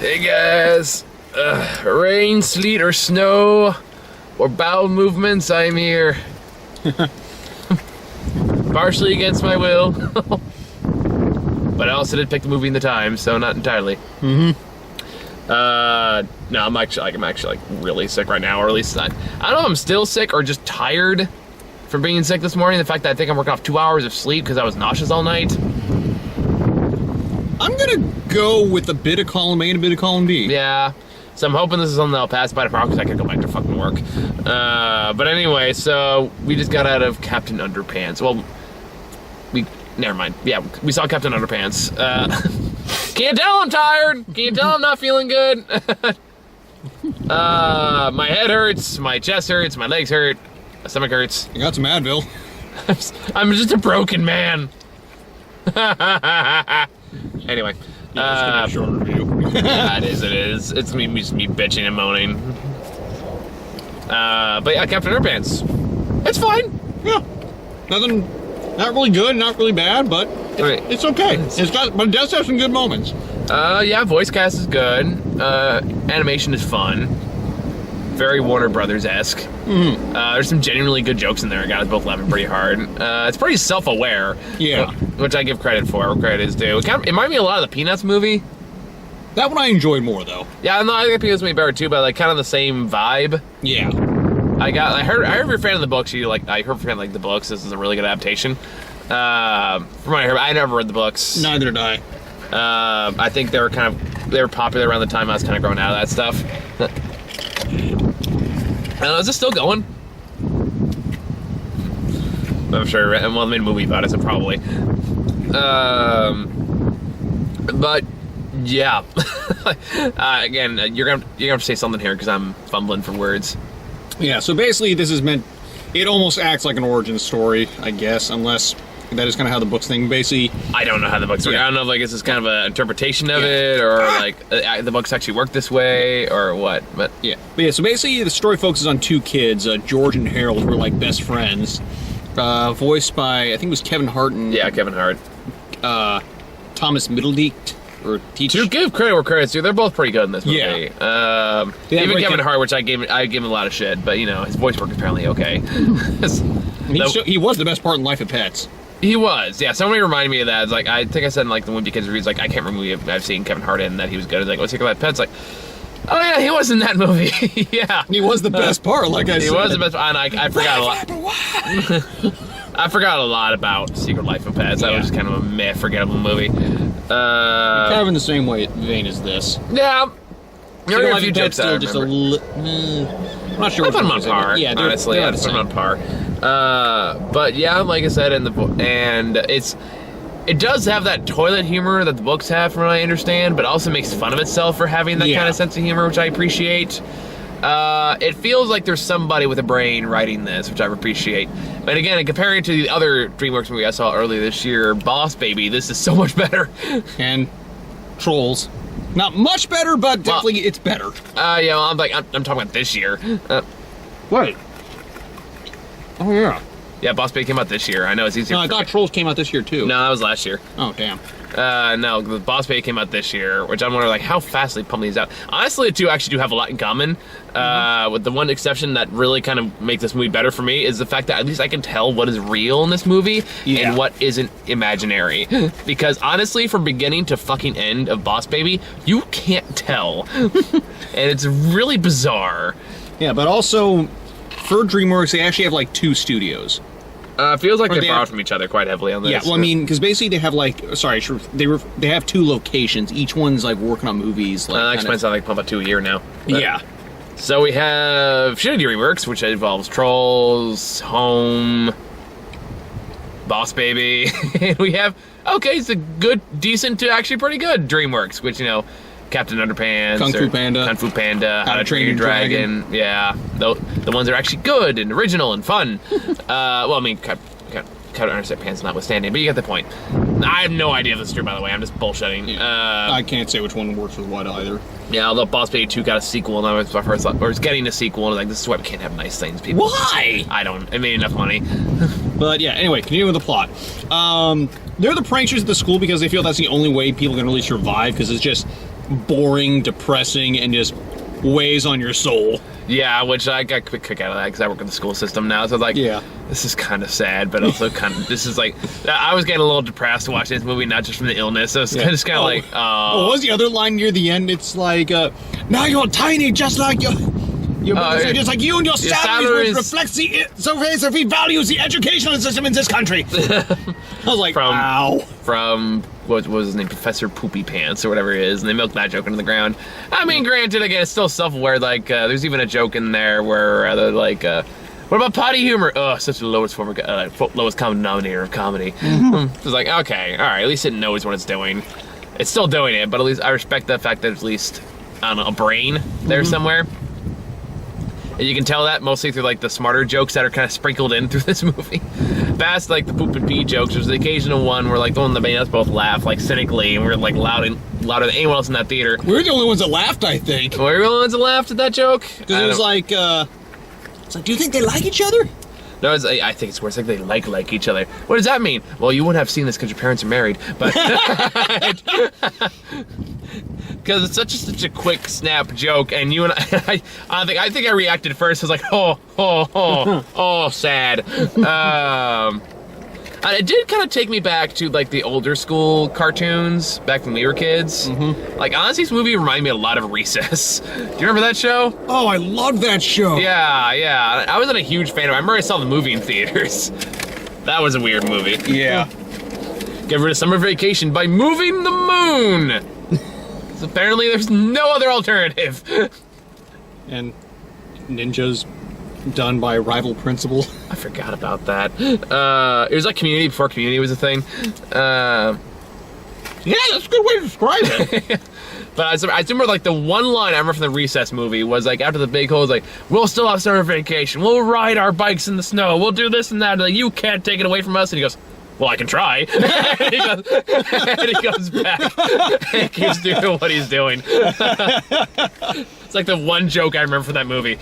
Hey guys, rain, sleet, or snow, or bowel movements, I'm here. Partially against my will, but I also did pick the movie in the time, so not entirely. No, I'm actually like really sick right now, or at least not. I don't know if I'm still sick or just tired from being sick this morning. The fact that I think I'm working off 2 hours of sleep because I was nauseous all night. I'm gonna go with a bit of column A and a bit of column B. Yeah, so I'm hoping this is something that'll pass by tomorrow because I can go back to fucking work. But anyway, so we just got out of Captain Underpants. Well, never mind. Yeah, we saw Captain Underpants. Can't tell I'm tired. Can't tell I'm not feeling good. My head hurts, my chest hurts, my legs hurt, my stomach hurts. You got some Advil. I'm just a broken man. Anyway. Yeah, it's gonna be a short review. Yeah, it is. It's me bitching and moaning. But yeah, Captain Underpants. It's fine. Yeah. Nothing, not really good, not really bad, but it's okay. But it does have some good moments. Yeah, voice cast is good. Animation is fun. Very Warner Brothers-esque. Mm-hmm. There's some genuinely good jokes in there. I got us both laughing pretty hard. It's pretty self-aware. Yeah. Which I give credit for, where credit is due. It reminded me a lot of the Peanuts movie. That one I enjoyed more, though. Yeah, no, I think Peanuts movie better too, but like kind of the same vibe. Yeah. I heard you're a fan of the books. I heard you're a fan of the books. This is a really good adaptation. From what I heard, I never read the books. Neither did I. I think they were popular around the time I was kind of growing out of that stuff. I don't know, is this still going? I'm sure. Well, they made a movie about it, so probably. But yeah. Again, you're gonna have to say something here because I'm fumbling for words. Yeah. So basically, this is meant. It almost acts like an origin story, I guess, unless that is kind of how the books think. Basically, I don't know how the books work. Yeah. I don't know if this is kind of an interpretation of it, or the books actually work this way, or what. But yeah. So basically, the story focuses on two kids, George and Harold, who are like best friends. Voiced by, I think it was Kevin Hart and... Yeah, Kevin Hart. Thomas Middleditch, or Teach. To give credit where credit's due, they're both pretty good in this movie. Yeah. Even Kevin Hart, which I gave him a lot of shit, but his voice work is apparently okay. He was the best part in Life of Pets. He was, yeah. Somebody reminded me of that. It's like, I think I said in the Wimpy Kids reviews, I can't remember movie I've seen Kevin Hart in that he was good. It's like, what's he about Pets? Like, oh yeah, he was in that movie. Yeah. He was the best part, like I said. He was the best part, and I forgot a lot. I forgot a lot about Secret Life of Pets. That was just kind of a meh, forgettable movie. Kind of in the same vein as this. Yeah. There are a few jokes still just I'm not sure. I put them on par. Yeah, honestly, I put them on par. But yeah, like I said, it does have that toilet humor that the books have, from what I understand, but also makes fun of itself for having that kind of sense of humor, which I appreciate. It feels like there's somebody with a brain writing this, which I appreciate. But again, comparing it to the other DreamWorks movie I saw earlier this year, Boss Baby, this is so much better. And Trolls. Not much better, but definitely it's better. Yeah, well, I'm talking about this year. What? Oh, yeah. Yeah, Boss Baby came out this year. I know it's easier. No, I thought Trolls came out this year, too. No, that was last year. Oh, damn. No, the Boss Baby came out this year, which I'm wondering, how fast they pump these out. Honestly, the two actually do have a lot in common. With the one exception that really kind of makes this movie better for me is the fact that at least I can tell what is real in this movie and what isn't imaginary. Because honestly, from beginning to fucking end of Boss Baby, you can't tell. And it's really bizarre. Yeah, but also, for DreamWorks, they actually have two studios. Feels like they borrowed from each other quite heavily on this. Yeah, well, I mean, because basically they have they have two locations. Each one's working on movies. That explains how they pump out 2 a year now. But, yeah. So we have Shitty DreamWorks, which involves Trolls, Home, Boss Baby. And we have, it's a good, decent to actually pretty good DreamWorks, which, Captain Underpants, Kung Fu Panda, How to Train Your Dragon. Yeah, the ones that are actually good and original and fun. Well, I mean, Captain Underpants notwithstanding, but you get the point. I have no idea if this is true, by the way. I'm just bullshitting. Yeah. I can't say which one works with what either. Yeah, although Boss Baby 2 got a sequel, and I was my first thought, or it's getting a sequel, and this is why we can't have nice things, people. Why? It made enough money. But yeah, anyway, continuing with the plot. They're the pranksters at the school because they feel that's the only way people can really survive, because it's just boring, depressing, and just weighs on your soul. Yeah, which I got a quick kick out of that because I work in the school system now. So I was like, Yeah. this is kind of sad, but also kind of, this is like, I was getting a little depressed watching this movie, not just from the illness. So it's just kind of like, what was the other line near the end? It's like, now you're tiny, just like your brother said, just like you and your salaries, which reflects the so he values the educational system in this country. I was like, wow. From what was his name, Professor Poopy Pants or whatever it is, and they milked that joke into the ground. I mean, granted, again, it's still self-aware. Like, there's even a joke in there where they're like, what about potty humor? Oh, such the lowest common denominator of comedy. It's like, okay, all right, at least it knows what it's doing. It's still doing it, but at least I respect the fact that at least, I don't know, a brain there somewhere. And you can tell that mostly through like the smarter jokes that are kind of sprinkled in through this movie. Past like the poop and pee jokes, there's the occasional one where like the one that made us both laugh like cynically, and we were like louder than anyone else in that theater. We were the only ones that laughed, I think. Were we the only ones that laughed at that joke? Because it was like, it's like, do you think they like each other? No, I think it's worse. Like they like each other. What does that mean? Well, you wouldn't have seen this because your parents are married, but because it's such a quick snap joke, and you and I think I reacted first. I was like, oh, sad. And it did kind of take me back to like the older school cartoons back when we were kids. Like honestly, this movie reminded me a lot of Recess. Do you remember that show? Oh, I loved that show. Yeah. I wasn't a huge fan of it. I remember I saw the movie in theaters. That was a weird movie. Yeah. Get rid of summer vacation by moving the moon. So apparently there's no other alternative. And ninjas done by rival principal. I forgot about that. It was like Community before Community was a thing. Yeah, that's a good way to describe it. But I remember like the one line I remember from the Recess movie was like after the big hole was like, we'll still have summer vacation. We'll ride our bikes in the snow. We'll do this and that. And like, you can't take it away from us. And he goes, well, I can try. and he goes back and keeps doing what he's doing. It's like the one joke I remember from that movie.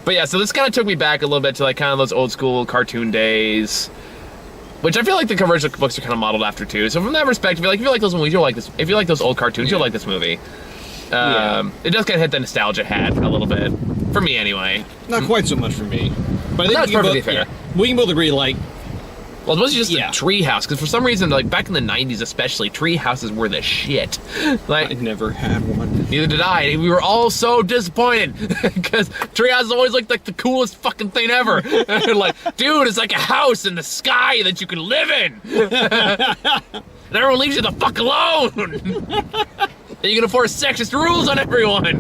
But yeah, so this kind of took me back a little bit to like kind of those old school cartoon days, which I feel like the covers of books are kind of modeled after too. So from that perspective, if you like those movies, you'll like this. If you like those old cartoons, you'll like this movie. It does kind of hit the nostalgia hat a little bit, for me anyway. Not quite so much for me, but I think that's perfectly fair. We can both agree, like, well, it was just a tree house, because for some reason, like back in the 90s especially, tree houses were the shit. Like I never had one. Neither did I. And we were all so disappointed because tree houses always looked like the coolest fucking thing ever. Like, dude, it's like a house in the sky that you can live in. And everyone leaves you the fuck alone. And you can enforce sexist rules on everyone.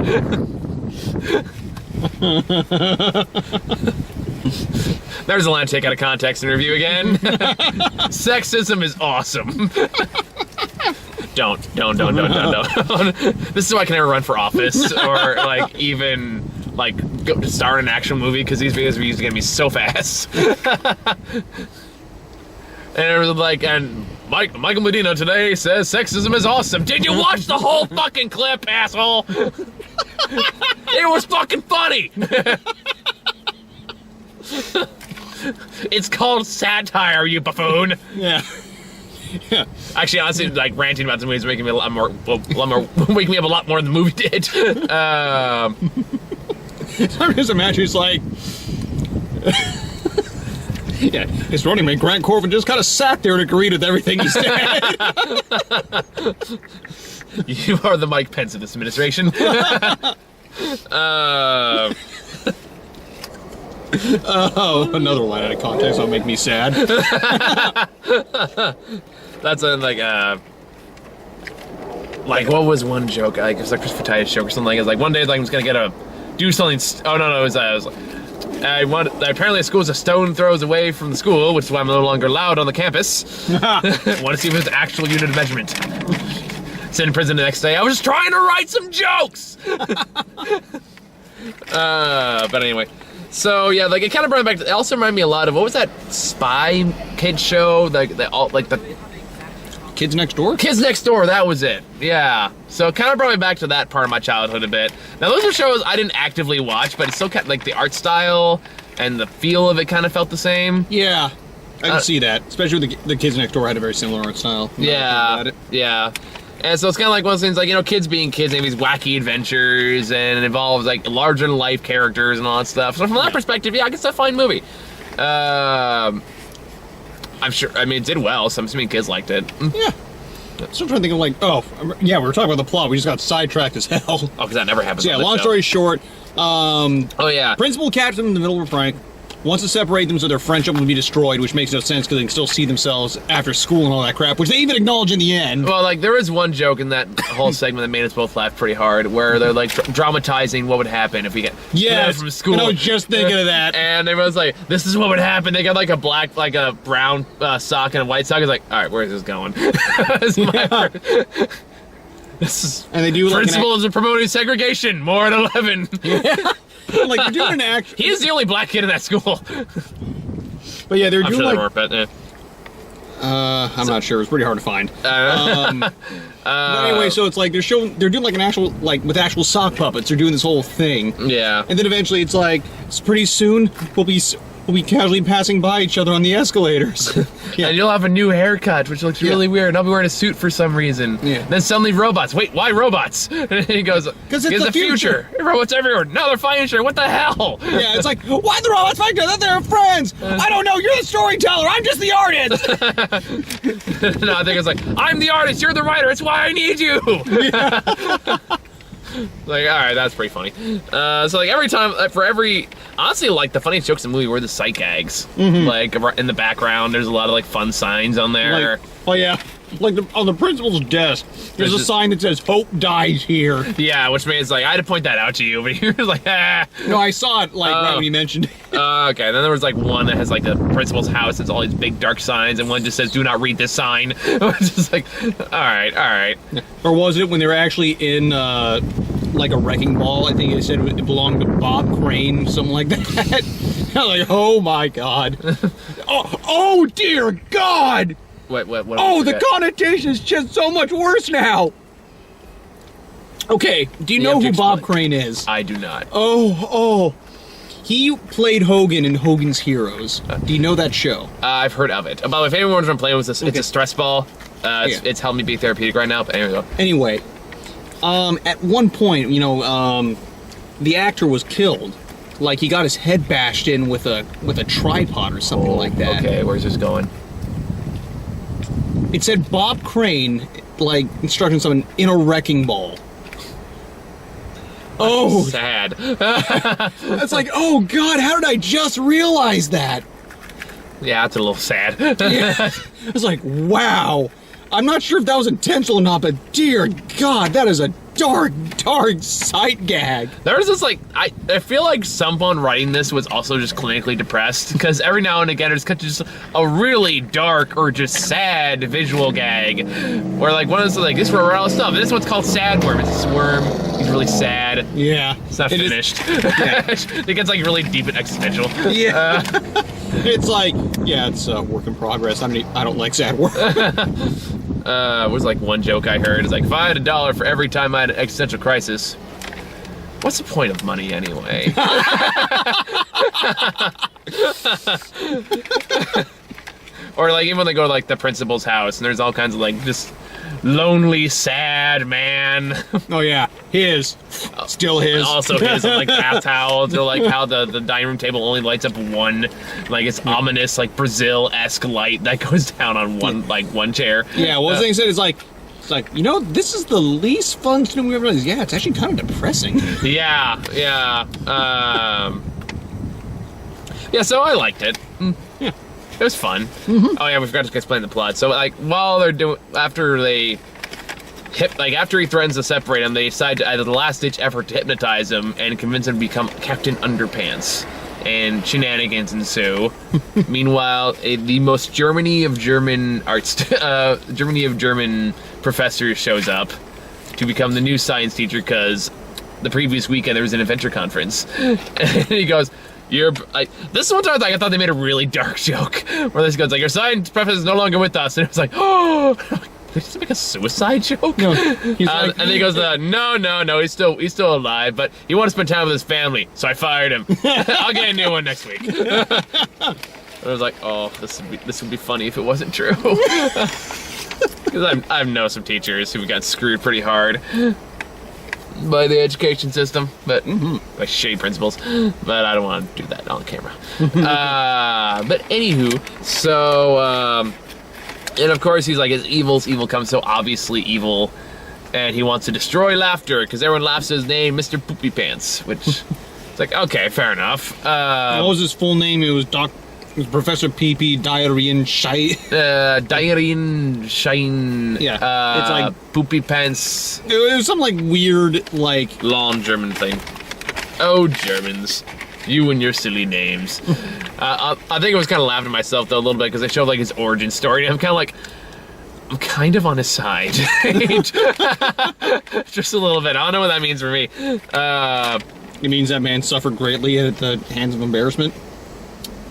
There's a line to take out of context in review again. Sexism is awesome. Don't. This is why I can never run for office or like even like go to star in an action movie because these videos are used to get me so fast. And it was like, and Michael Medina today says sexism is awesome. Did you watch the whole fucking clip, asshole? It was fucking funny. It's called satire, you buffoon. Yeah. Actually, honestly, like ranting about the movie is making me waking me up a lot more than the movie did. I'm just imagining it's like, yeah, his running mate Grant Corbin just kind of sat there and agreed with everything he said. You are the Mike Pence of this administration. Oh, another line out of context that'll make me sad. That's like what was one joke? Like it was like Christopher Titus joke or something. It was like one day like I was gonna do something. Oh no, it was apparently a school is a stone throws away from the school, which is why I'm no longer allowed on the campus. Want to see if it's actual unit of measurement. Sit in prison the next day. I was just trying to write some jokes. But anyway. So yeah, like it kind of brought me back. It also reminded me a lot of what was that Spy Kid show? Like the Kids Next Door. Kids Next Door. That was it. Yeah. So it kind of brought me back to that part of my childhood a bit. Now those are shows I didn't actively watch, but it still kind of, like the art style and the feel of it kind of felt the same. Yeah. I can see that, especially with the kids next door had a very similar art style. Yeah, yeah. And so it's kind of like one of those things, like, you know, kids being kids, they have these wacky adventures, and it involves, like, larger-than-life characters and all that stuff. So from that perspective, yeah, I guess it's a fine movie. I'm sure, I mean, it did well, so I'm assuming kids liked it. Yeah. Still trying to think of, like, oh, yeah, we were talking about the plot. We just got sidetracked as hell. Oh, because that never happens. So, yeah, long story short, oh, yeah. Principal catches them in the middle of a prank, wants to separate them so their friendship will be destroyed, which makes no sense because they can still see themselves after school and all that crap, which they even acknowledge in the end. Well, like, there was one joke in that whole segment that made us both laugh pretty hard, where they're, like, dramatizing what would happen if we get from school. And I was just thinking of that. And everyone's like, this is what would happen. They got, like, a brown sock and a white sock. It's like, all right, where is this going? This is... And they do, like, principals are promoting segregation. More at 11. Yeah. Like, they're doing an act. He is the only black kid in that school. But yeah, they're I'm doing sure like. But, I'm not sure. It's pretty hard to find. But anyway, so it's like they're doing like an actual, like, with actual sock puppets. They're doing this whole thing. Yeah. And then eventually it's like, it's pretty soon we'll be casually passing by each other on the escalators. Yeah. And you'll have a new haircut, which looks really weird, and I'll be wearing a suit for some reason. Yeah. Then suddenly robots. Wait, why robots? And he goes, because it's the future. Robots everywhere. Now they're fighting each other. What the hell? Yeah, it's like, why the robots fighting each other? They're friends. I don't know. You're the storyteller. I'm just the artist. No, I think it's like, I'm the artist. You're the writer. It's why I need you. Yeah. Like, all right, that's pretty funny. So, like, every time, honestly, like, the funniest jokes in the movie were the sight gags. Mm-hmm. Like, in the background, there's a lot of, like, fun signs on there. Like, oh, yeah. Like, on the principal's desk, there's a sign that says, "Hope dies here." Yeah, which means, like, I had to point that out to you, but you're like, ah. No, I saw it, like, right when you mentioned it. Okay, then there was, like, one that has, like, the principal's house. It's all these big, dark signs, and one just says, "Do not read this sign." It's just like, all right. Or was it when they were actually in, like, a wrecking ball? I think it said it belonged to Bob Crane, something like that. I'm like, oh, my God. Oh, dear God! What? Oh, the connotation is just so much worse now. Okay, do you know who Bob Crane is? I do not. Oh. He played Hogan in Hogan's Heroes. Do you know that show? I've heard of it. By the way, if anyone wants to play with this, it's a stress ball. It's helped me be therapeutic right now, but anyway, at one point, you know, the actor was killed. Like, he got his head bashed in with a tripod or something like that. Okay, where's this going? It said Bob Crane, like, instructing someone in a wrecking ball. Oh, sad. It's like, oh God, how did I just realize that? Yeah, that's a little sad. Yeah. It's like, wow. I'm not sure if that was intentional or not, but dear God, that is a dark sight gag. There was this, like, I feel like someone writing this was also just clinically depressed, because every now and again there's just a really dark or just sad visual gag, where, like, one of those, like, this is where we're all stuff, and this one's called Sad Worm. It's this worm, he's really sad. Yeah. It's not finished. Yeah. It gets, like, really deep and existential. Yeah. It's like, yeah, it's a work in progress. I mean, I don't like sad work. Was like one joke I heard. It's like, if I had $1 for every time I had an existential crisis, what's the point of money anyway? Or, like, even when they go to, like, the principal's house and there's all kinds of, like, just lonely, sad man. Oh yeah, his. Still his. Also his, like, bath towels, or, like, how the dining room table only lights up one, like, it's ominous, like, Brazil-esque light that goes down on one chair. Yeah, one thing said is like, you know, this is the least fun student we've ever done. Yeah, it's actually kind of depressing. Yeah. Yeah, so I liked it. Yeah. It was fun. Mm-hmm. Oh yeah, we forgot to explain the plot. So, like, while they're doing, after he threatens to separate them, they decide to, as a last-ditch effort, to hypnotize him and convince him to become Captain Underpants. And shenanigans ensue. Meanwhile, the most Germany of German professor shows up to become the new science teacher, because the previous weekend there was an adventure conference. And he goes, this one time I thought they made a really dark joke where this goes like, your science professor is no longer with us, and it was like, oh, did he make a suicide joke? No. And then he goes, no, he's still alive, but he wanted to spend time with his family, so I fired him. I'll get a new one next week. I was like, oh, this would be funny if it wasn't true. Because I know some teachers who got screwed pretty hard by the education system, but by shitty principals. But I don't want to do that on camera. But anywho, so and of course he's like, his evil comes so obviously evil, and he wants to destroy laughter because everyone laughs at his name, Mr. Poopy Pants, which it's like, okay, fair enough. What was his full name? It was Professor Pee-Pee Diarrhean Shite. Diarrhean Shine. Yeah. It's like Poopy Pants. It was some like weird, like long German thing. Oh, Germans. You and your silly names. I think I was kind of laughing at myself though a little bit because they showed like his origin story, and I'm kind of on his side. Just a little bit. I don't know what that means for me. It means that man suffered greatly at the hands of embarrassment.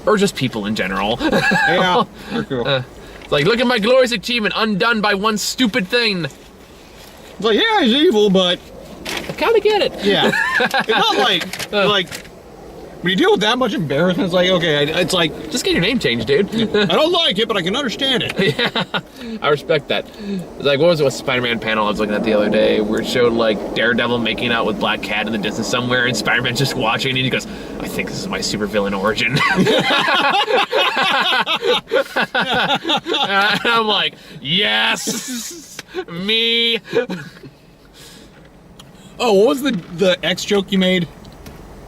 Or just people in general. Yeah. Cool. Like, look at my glorious achievement, undone by one stupid thing. It's like, yeah, he's evil, but I kind of get it. Yeah. It's not like when you deal with that much embarrassment, it's like, okay, it's like, just get your name changed, dude. I don't like it, but I can understand it. Yeah, I respect that. It's like, what was it with Spider-Man panel I was looking at the other day, where it showed like Daredevil making out with Black Cat in the distance somewhere, and Spider-Man just watching, and he goes, I think this is my supervillain origin. And I'm like, yes, me. Oh, what was the X joke you made?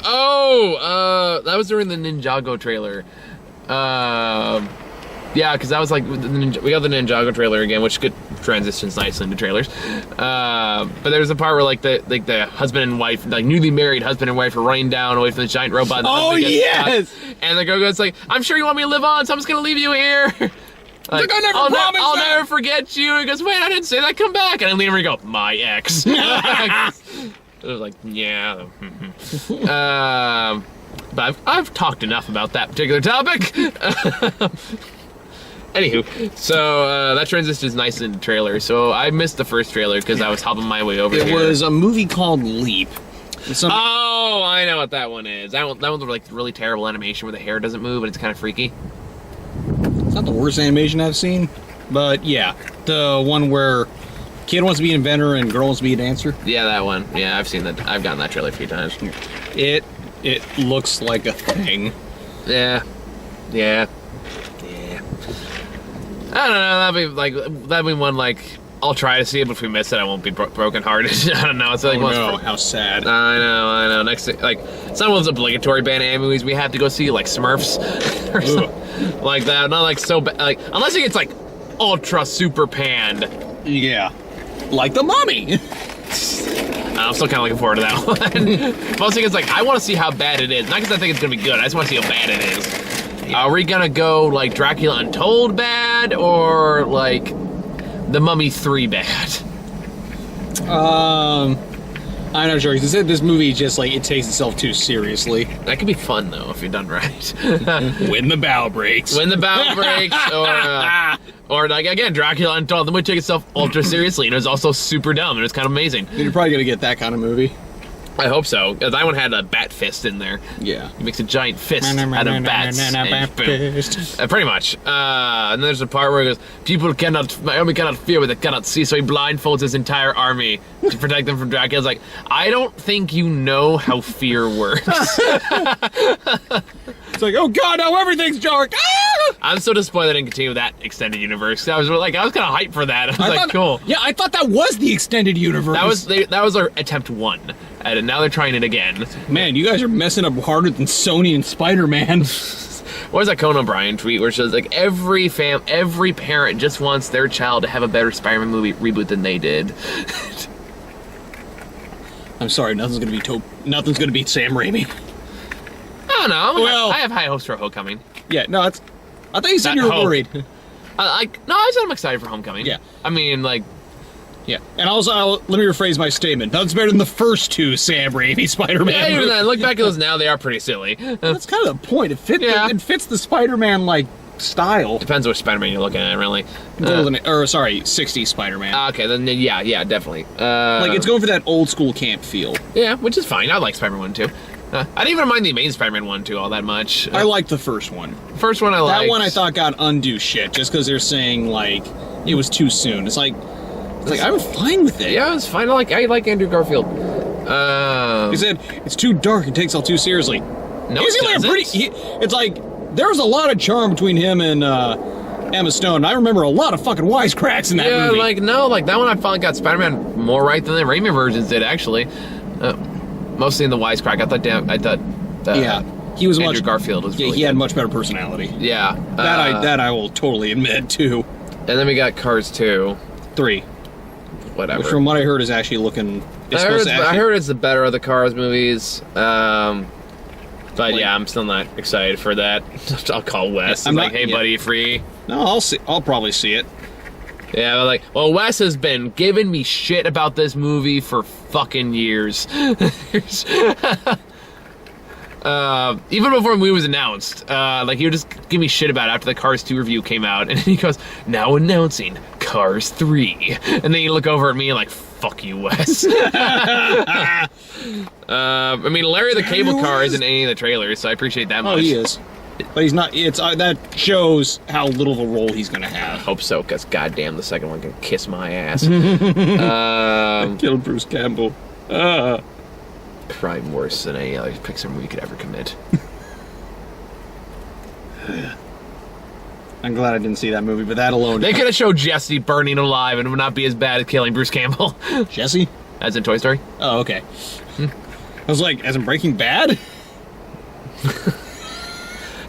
Oh, that was during the Ninjago trailer. Yeah, because that was like, we got the Ninjago trailer again, which could transitions nicely into trailers. But there's a part where like the husband and wife, like newly married husband and wife, are running down away from the giant robot. Oh yes! Stuck, and the girl goes like, "I'm sure you want me to live on, so I'm just gonna leave you here." Like, I'll never forget you. He goes, "Wait, I didn't say that. Come back." And I lean over and go, "My ex." It was like, yeah. But I've talked enough about that particular topic. Anywho, so that transitions nice into trailer. So I missed the first trailer because I was hopping my way over here. It was a movie called Leap. Oh, I know what that one is. That one's like really terrible animation where the hair doesn't move and it's kind of freaky. It's not the worst animation I've seen, but yeah, the one where kid wants to be an inventor and girl wants to be a dancer. Yeah, that one. Yeah, I've seen that. I've gotten that trailer a few times. It looks like a thing. Yeah. I don't know. That'd be one like I'll try to see it, but if we miss it, I won't be brokenhearted. I don't know. It's like how sad. I know. Next thing, like some of those obligatory Band-Aid movies we have to go see, like Smurfs or something like that. Not like so bad. Like unless it gets like ultra super panned. Yeah. Like The Mummy. I'm still kind of looking forward to that one. Mostly it's like, I want to see how bad it is. Not because I think it's going to be good. I just want to see how bad it is. Yeah. Are we going to go like Dracula Untold bad or like The Mummy 3 bad? I'm not sure. Because this movie just like, it takes itself too seriously. That could be fun though if you're done right. When the bow breaks. When the bow breaks. Or like again, Dracula Untold. The movie took itself ultra seriously, and it was also super dumb, and it was kind of amazing. You're probably gonna get that kind of movie. I hope so. Because that one had a bat fist in there. Yeah, he makes a giant fist out of bats. Pretty much. And then there's a part where he goes, "My army cannot fear what they cannot see," so he blindfolds his entire army to protect them from Dracula. It's like, I don't think you know how fear works. It's like, oh god, now everything's dark. Ah! I'm so disappointed they didn't continue with that extended universe. I was kind of hyped for that. I was like, cool. Yeah, I thought that was the extended universe. That was our attempt 1, and now they're trying it again. Man, you guys are messing up harder than Sony and Spider-Man. What was that Conan O'Brien tweet where it says like every parent just wants their child to have a better Spider-Man movie reboot than they did. I'm sorry, nothing's gonna beat Sam Raimi. I don't know. I have high hopes for Homecoming. Yeah, no, I thought you said you were worried. I said I'm excited for Homecoming. Yeah. I mean, like... Yeah, and also, let me rephrase my statement. Nothing's better than the first 2 Sam Raimi Spider-Man movies. Even then, look back at those now, they are pretty silly. That's kind of the point. It fits the Spider-Man, like, style. Depends which Spider-Man you're looking at, really. 60s Spider-Man. Okay, then yeah, definitely. Like, it's going for that old school camp feel. Yeah, which is fine. I like Spider-Man 1 too. I didn't even mind the Amazing Spider-Man 1 too all that much. I liked the first one. First one I liked. That one I thought got undue shit just because they're saying like it was too soon. It's like I was fine with it. Yeah, it was fine. I like Andrew Garfield. He said it's too dark and takes all too seriously. No, it doesn't. It's like there was a lot of charm between him and Emma Stone. I remember a lot of fucking wisecracks in that movie. That one I finally got Spider-Man more right than the Raimi versions did actually. Mostly in the wisecrack. I thought. He was Andrew Garfield was. Really he had much better personality. Yeah, that I will totally admit too. And then we got Cars 2, 3, whatever. Which from what I heard is actually looking. I heard it's the better of the Cars movies. But yeah, I'm still not excited for that. I'll call Wes. I'm like, hey buddy, free. No, I'll probably see it. Yeah, but Wes has been giving me shit about this movie for fucking years. Even before the movie was announced, he would just give me shit about it after the Cars 2 review came out, and he goes, now announcing Cars 3. And then you look over at me and like, fuck you, Wes. I mean, Larry the Cable Car isn't in any of the trailers, so I appreciate that much. Oh, he is. But he's not. It's that shows how little of a role he's gonna have. I hope so, because goddamn, the second one can kiss my ass. Killed Bruce Campbell. Crime worse than any other Pixar movie could ever commit. I'm glad I didn't see that movie, but that alone. They could have showed Jesse burning alive and it would not be as bad as killing Bruce Campbell. Jesse? As in Toy Story? Oh, okay. I was like, as in Breaking Bad?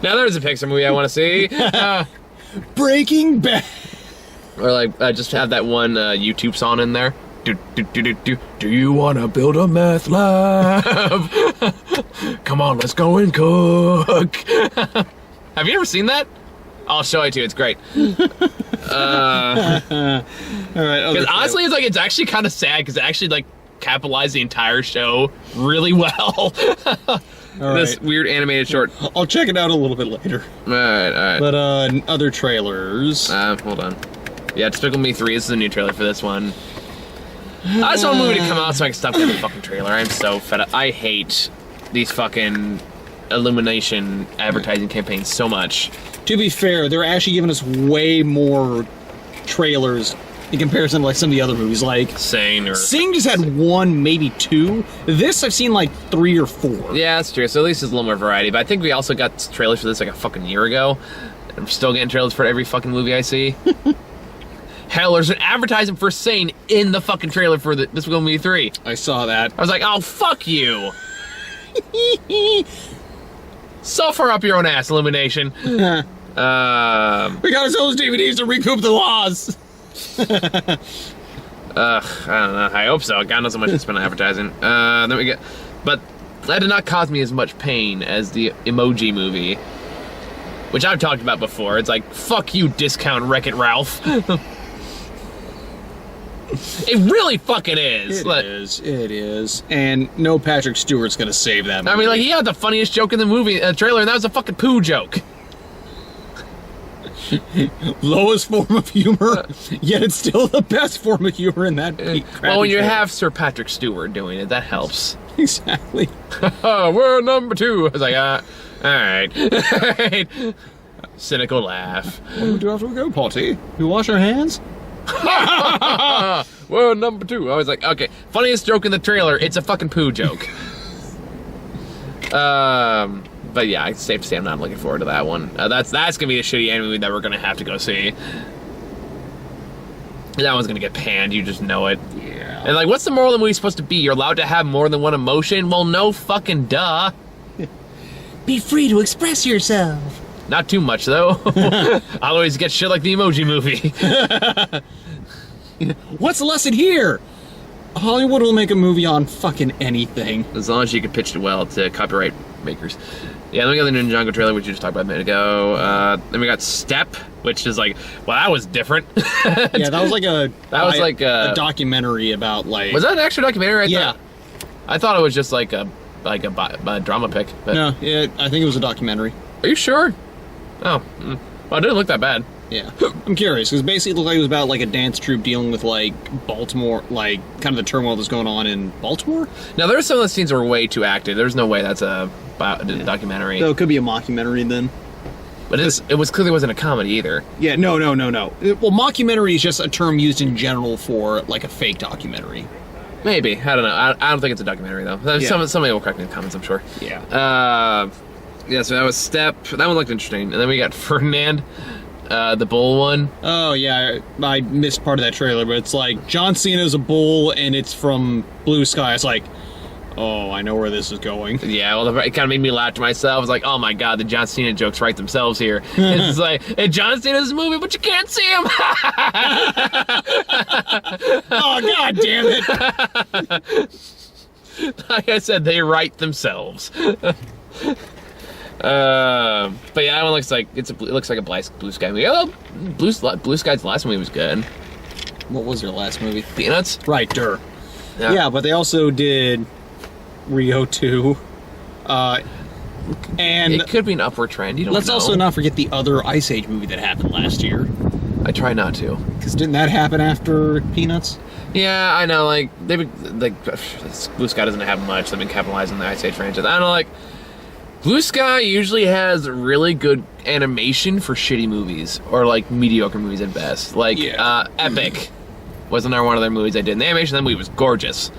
Now there's a Pixar movie I want to see. Breaking Bad. Or just have that one YouTube song in there. Do you want to build a meth lab? Come on, let's go and cook. Have you ever seen that? I'll show it to you. It's great. All right. Because honestly, it's actually kind of sad because it actually capitalized the entire show really well. This weird animated short. I'll check it out a little bit later. All right. But other trailers. Hold on. Yeah, Despicable Me 3 is the new trailer for this one. I just want a movie to come out so I can stop getting the fucking trailer. I'm so fed up. I hate these fucking Illumination advertising campaigns so much. To be fair, they're actually giving us way more trailers in comparison to some of the other movies. Sing just had 1, maybe 2. This I've seen 3 or 4. Yeah, that's true. So at least there's a little more variety. But I think we also got trailers for this a fucking year ago. I'm still getting trailers for every fucking movie I see. Hell, there's an advertisement for Sane in the fucking trailer for the Despicable Me 3. I saw that. I was like, oh, fuck you. So far up your own ass, Illumination. We gotta sell those DVDs to recoup the loss. I don't know. I hope so. God knows how much I spent on advertising. Then we get, but that did not cause me as much pain as the Emoji Movie, which I've talked about before. It's like, fuck you, discount Wreck-It Ralph. It really fucking is. It is. And no Patrick Stewart's gonna save that movie. I mean, he had the funniest joke in the movie trailer, and that was a fucking poo joke. Lowest form of humor, yet it's still the best form of humor in that. Well, when you have Sir Patrick Stewart doing it, that helps. Exactly. We're number 2. I was like, all right. Cynical laugh. What do we do after we go potty? We wash our hands? We're number 2. I was like, okay, funniest joke in the trailer, it's a fucking poo joke. But yeah, it's safe to say I'm not looking forward to that one. That's gonna be a shitty anime movie that we're gonna have to go see. That one's gonna get panned, you just know it. Yeah. And what's the moral of the movie supposed to be? You're allowed to have more than one emotion? Well, no fucking duh. Be free to express yourself. Not too much, though. I'll always get shit like the Emoji Movie. What's the lesson here? Hollywood will make a movie on fucking anything. As long as you can pitch it well to copyright makers. Yeah, then we got the Ninjago trailer, which you just talked about a minute ago. Then we got Step, which is well, that was different. Yeah, that was a documentary about Was that an actual documentary? Yeah. I thought it was just a drama pick. But... No, I think it was a documentary. Are you sure? Oh, well, it didn't look that bad. Yeah. I'm curious, because basically it looked like it was about, like, a dance troupe dealing with, like, Baltimore, like, kind of the turmoil that's going on in Baltimore. Now, there's some of the scenes that were way too active. There's no way that's a documentary. So it could be a mockumentary then. But it was clearly wasn't a comedy either. Yeah, no. Well, mockumentary is just a term used in general for, like, a fake documentary. Maybe. I don't know. I don't think it's a documentary, though. Yeah. Somebody will correct me in the comments, I'm sure. Yeah. Yeah, so that was Step. That one looked interesting. And then we got Ferdinand, the bull one. Oh, yeah, I missed part of that trailer, but it's like, John Cena's a bull, and it's from Blue Sky. It's like, oh, I know where this is going. Yeah, well, it kind of made me laugh to myself. I was like, oh my god, the John Cena jokes write themselves here. It's like, hey, John Cena's a movie, but you can't see him. Oh, god damn it. Like I said, they write themselves. But yeah, that one looks like it looks like a Blue Sky movie. Oh, Blue Sky's last movie was good. What was their last movie? Peanuts. Right, yeah, but they also did Rio 2. And it could be an upward trend. You don't let's know. also not forget the other Ice Age movie that happened last year. I try not to. Because didn't that happen after Peanuts? Yeah, I know. Like Blue Sky doesn't have much. They've been capitalizing on the Ice Age franchise. I don't know. Like Blue Sky usually has really good animation for shitty movies or like mediocre movies at best. Like Epic was another one of their movies I did. And the animation of that movie was gorgeous.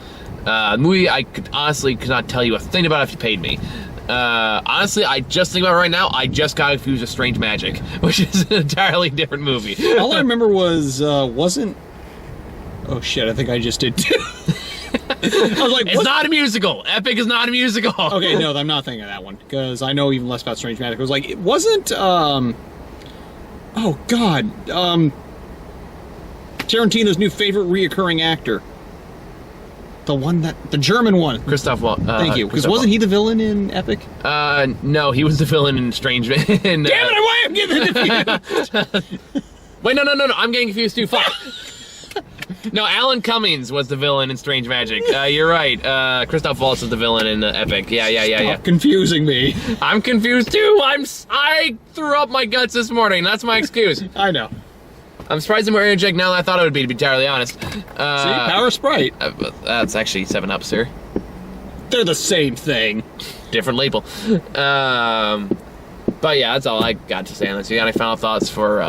The movie I could not tell you a thing about if you paid me. Honestly, I just think about it right now. I just got confused with Strange Magic, which is an entirely different movie. All I remember was wasn't. Oh shit! I think I just did too. I was like, it's not a musical. Epic is not a musical. Okay, no, I'm not thinking of that one because I know even less about Strange Magic. It was like it wasn't. Oh god. Tarantino's new favorite reoccurring actor. The German one. Christoph Waltz. Thank you. Because wasn't he the villain in Epic? No, he was the villain in Strange Man. Damn it, why am I getting confused? Wait, no, I'm getting confused too. Fuck. No, Alan Cummings was the villain in Strange Magic. You're right. Christoph Waltz is the villain in Epic. Yeah. Stop confusing me. I'm confused too. I threw up my guts this morning. That's my excuse. I know. I'm surprised I'm more energetic now than I thought it would be, to be entirely honest. See, Power Sprite. That's actually 7-Up, sir. They're the same thing. Different label. But yeah, that's all I got to say on this. You got any final thoughts for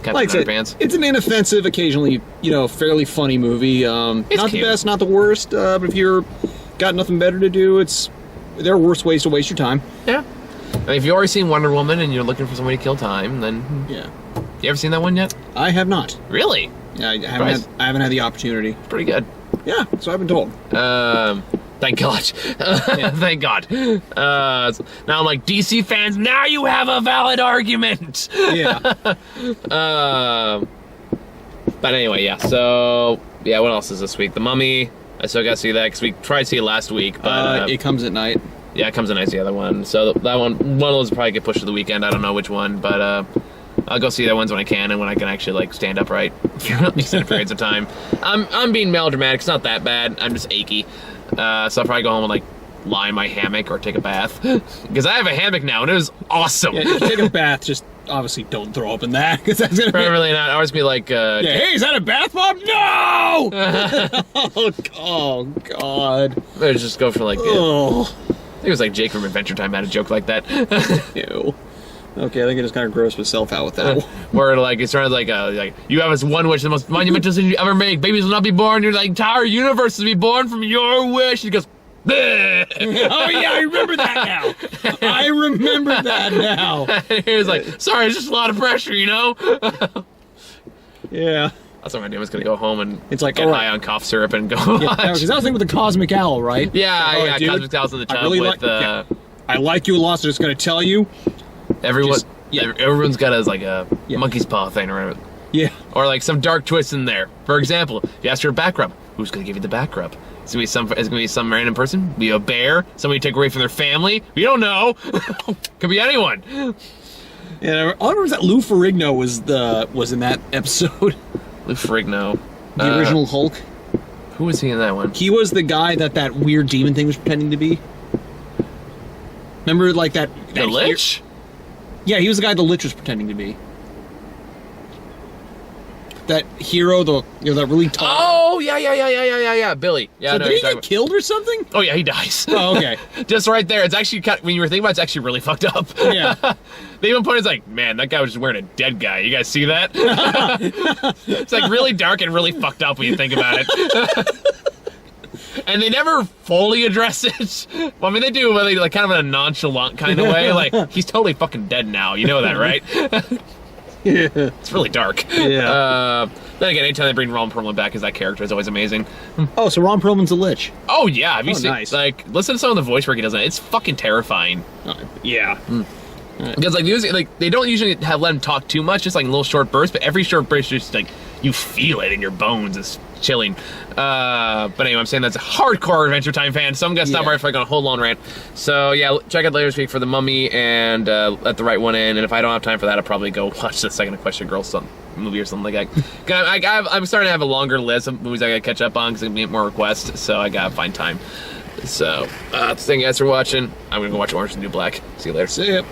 Captain Underpants? It's an inoffensive, occasionally, fairly funny movie. Not cute. The best, not the worst, but if you're got nothing better to do, there are worse ways to waste your time. Yeah. I mean, if you've already seen Wonder Woman and you're looking for somebody to kill time, then... Yeah. You ever seen that one yet? I have not. Really? Yeah, I haven't had the opportunity. It's pretty good. Yeah, so I've been told. Thank God. Thank God. Now I'm like, DC fans, now you have a valid argument. Yeah. But anyway, yeah. So, yeah, what else is this week? The Mummy. I still got to see that because we tried to see it last week. But it comes at night. Yeah, it comes at night, the other one. So that one of those will probably get pushed to the weekend. I don't know which one, but I'll go see that ones when I can and when I can actually like stand upright for extended periods of time. I'm being melodramatic. It's not that bad. I'm just achy. So I'll probably go home and like lie in my hammock or take a bath because I have a hammock now and it was awesome. Yeah, if you take a bath, just obviously don't throw up in that because that's gonna be really not. I always be like, hey, is that a bath bomb? No! Oh God! Let's just go for like. Oh. I think it was like Jake from Adventure Time had a joke like that. Ew. Okay, I think I just kind of grossed myself out with that. Where like it started like you have this one wish, the most monumental decision you ever make. Babies will not be born. Your entire universe will be born from your wish. He goes, bleh. Oh yeah, I remember that now. I remember that now. He was like, sorry, it's just a lot of pressure, Yeah. That's what I'm doing. I'm gonna go home and it's like, get high on cough syrup and go watch. Yeah, because that was the thing with the Cosmic Owl, right? Yeah, Dude, Cosmic Owl's in the tub I really with I like you a lot, so just gonna tell you. Everyone's got like a monkey's paw thing around it. Yeah. Or like some dark twist in there. For example, you ask for a back rub. Who's gonna give you the back rub? It's gonna be some random person. Be a bear. Somebody take away from their family. We don't know. Could be anyone. Yeah, all I remember is that Lou Ferrigno was in that episode. Lou Ferrigno. The original Hulk. Who was he in that one? He was the guy that weird demon thing was pretending to be. Remember, like that The Lich? Yeah, he was the guy the Lich was pretending to be. that hero, the that really tall. Oh yeah. Billy. Yeah. So no, did he get killed or something? Oh yeah, he dies. Oh, okay. Just right there. It's actually when you were thinking about it, it's actually really fucked up. Yeah. They even put it's like, man, that guy was just wearing a dead guy. You guys see that? It's like really dark and really fucked up when you think about it. And they never fully address it. Well, I mean, they do, but they like kind of in a nonchalant kind of way. Like, he's totally fucking dead now. You know that, right? Yeah. It's really dark. Yeah. Then again, anytime they bring Ron Perlman back as that character, is always amazing. Oh, so Ron Perlman's a lich. Oh yeah, have you seen? Nice. Like, listen to some of the voice work he does. It's fucking terrifying. Yeah. Because like music, like they don't usually let him talk too much, just like little short bursts. But every short burst, just like you feel it in your bones. It's chilling. But anyway, I'm saying that's a hardcore Adventure Time fan, so I'm gonna stop right before I go on a whole long rant. So yeah, check out later this week for The Mummy and let the right one in. And if I don't have time for that, I'll probably go watch the Second Question Girl movie or something like that. I'm starting to have a longer list of movies I gotta catch up on because I get more requests, so I gotta find time. So thank you guys for watching. I'm gonna go watch Orange is the New Black. See you later. See ya.